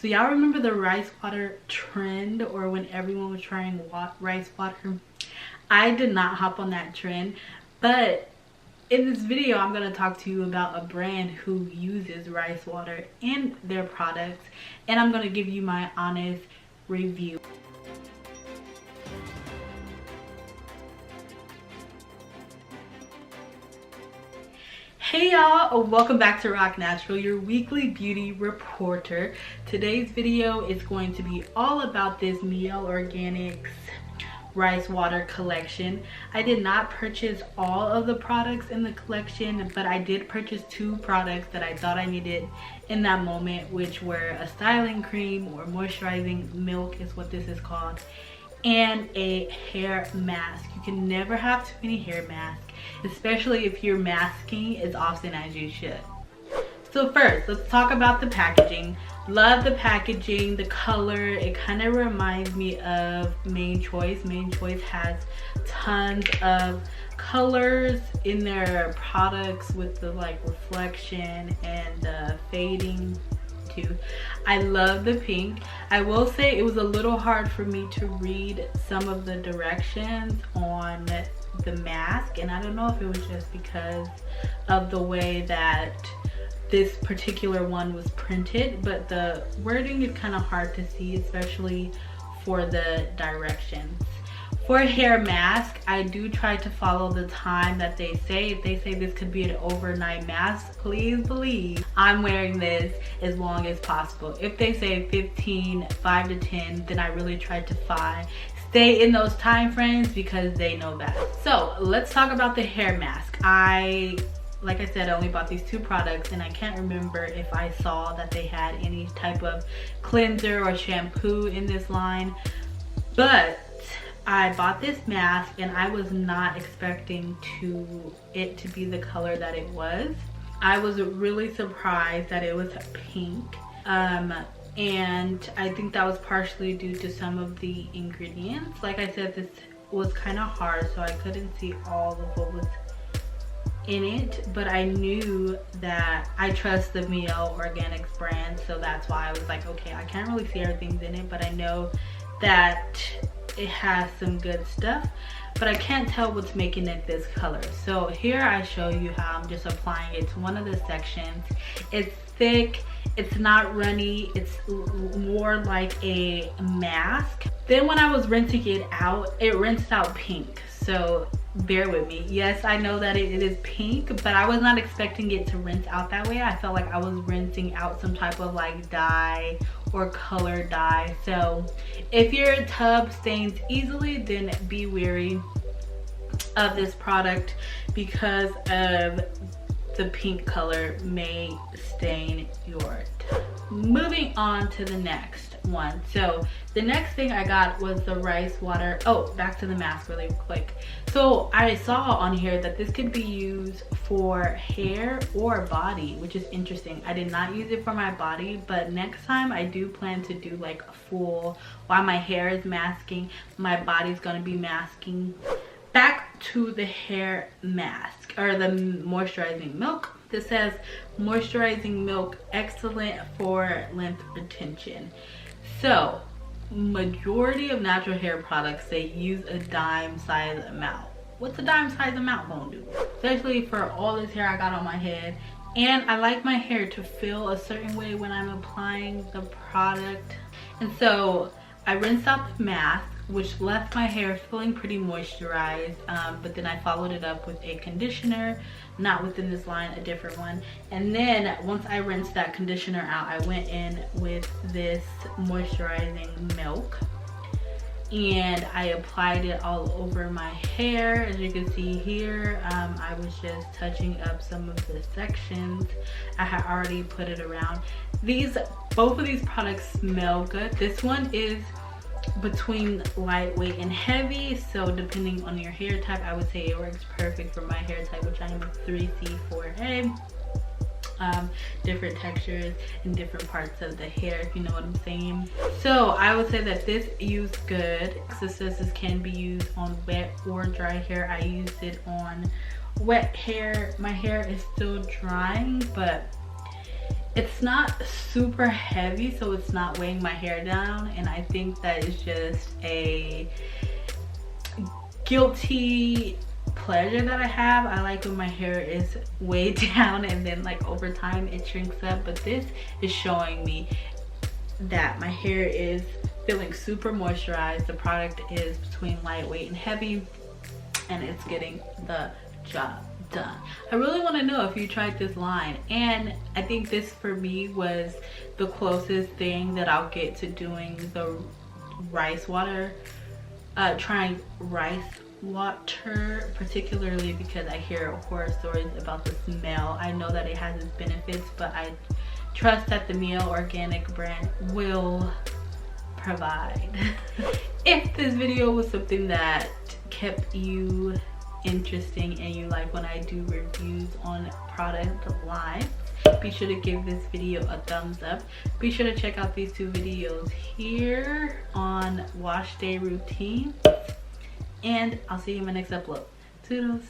So y'all remember the rice water trend, or when everyone was trying rice water? I did not hop on that trend, but in this video I'm going to talk to you about a brand who uses rice water in their products, and I'm going to give you my honest review. Hey y'all, welcome back to Rock Natural, your weekly beauty reporter. Today's video is going to be all about this Mielle Organics rice water collection. I did not purchase all of the products in the collection, but I did purchase two products that I thought I needed in that moment, which were a styling cream, or moisturizing milk is what this is called, and a hair mask. You can never have too many hair masks, especially if you're masking as often as you should. So first, let's talk about the packaging. Love the packaging, the color. It kind of reminds me of Main Choice. Main Choice has tons of colors in their products with the like reflection and the fading too. I love the pink. I will say it was a little hard for me to read some of the directions on the mask, and I don't know if it was just because of the way that this particular one was printed, but the wording is kind of hard to see, especially for the directions. For a hair mask, I do try to follow the time that they say. If they say this could be an overnight mask, please believe I'm wearing this as long as possible. If they say 5 to 10, then I really try to stay in those time frames because they know that. So let's talk about the hair mask. Like I said, I only bought these two products, and I can't remember if I saw that they had any type of cleanser or shampoo in this line, but I bought this mask and I was not expecting it to be the color that it was. I was really surprised that it was pink, and I think that was partially due to some of the ingredients. Like I said, this was kind of hard, so I couldn't see all of what was in it, but I knew that I trust the Mielle Organics brand, so that's why I was like, okay, I can't really see everything's in it, but I know that it has some good stuff, but I can't tell what's making it this color. So here I show you how I'm just applying it to one of the sections. It's thick, it's not runny, it's more like a mask. Then when I was rinsing it out, it rinsed out pink, so bear with me. Yes, I know that it is pink, but I was not expecting it to rinse out that way. I felt like I was rinsing out some type of like dye or color dye. So if your tub stains easily, then be wary of this product because of the pink color may stain your tub. Moving on to the next one. So the next thing I got was the rice water. Oh, back to the mask really quick. So I saw on here that this could be used for hair or body, which is interesting. I did not use it for my body, but next time I do plan to do like a full, while my hair is masking, my body's gonna be masking. Back to the hair mask, or the moisturizing milk. This says moisturizing milk, excellent for length retention. So majority of natural hair products, they use a dime size amount. What's a dime size amount gonna do? Especially for all this hair I got on my head, and I like my hair to feel a certain way when I'm applying the product. And so I rinsed out the mask, which left my hair feeling pretty moisturized, but then I followed it up with a conditioner, not within this line, a different one. And then once I rinsed that conditioner out, I went in with this moisturizing milk, and I applied it all over my hair. As you can see here, I was just touching up some of the sections. I had already put it around. Both of these products smell good. This one is between lightweight and heavy, so depending on your hair type, I would say it works perfect for my hair type, which I am a 3C4A. Different textures and different parts of the hair, if you know what I'm saying. So I would say that this used good. It says this can be used on wet or dry hair. I used it on wet hair. My hair is still drying, but it's not super heavy, so it's not weighing my hair down, and I think that is just a guilty pleasure that I have. I like when my hair is way down and then like over time it shrinks up, but this is showing me that my hair is feeling super moisturized. The product is between lightweight and heavy, and it's getting the job done. I really want to know if you tried this line, and I think this for me was the closest thing that I'll get to doing the rice water, trying rice water, particularly because I hear horror stories about the smell. I know that it has its benefits, but I trust that the Mielle Organic brand will provide. If this video was something that kept you interesting and you like when I do reviews on product lines, be sure to give this video a thumbs up. Be sure to check out these two videos here on wash day routine, and I'll see you in my next upload. Toodles.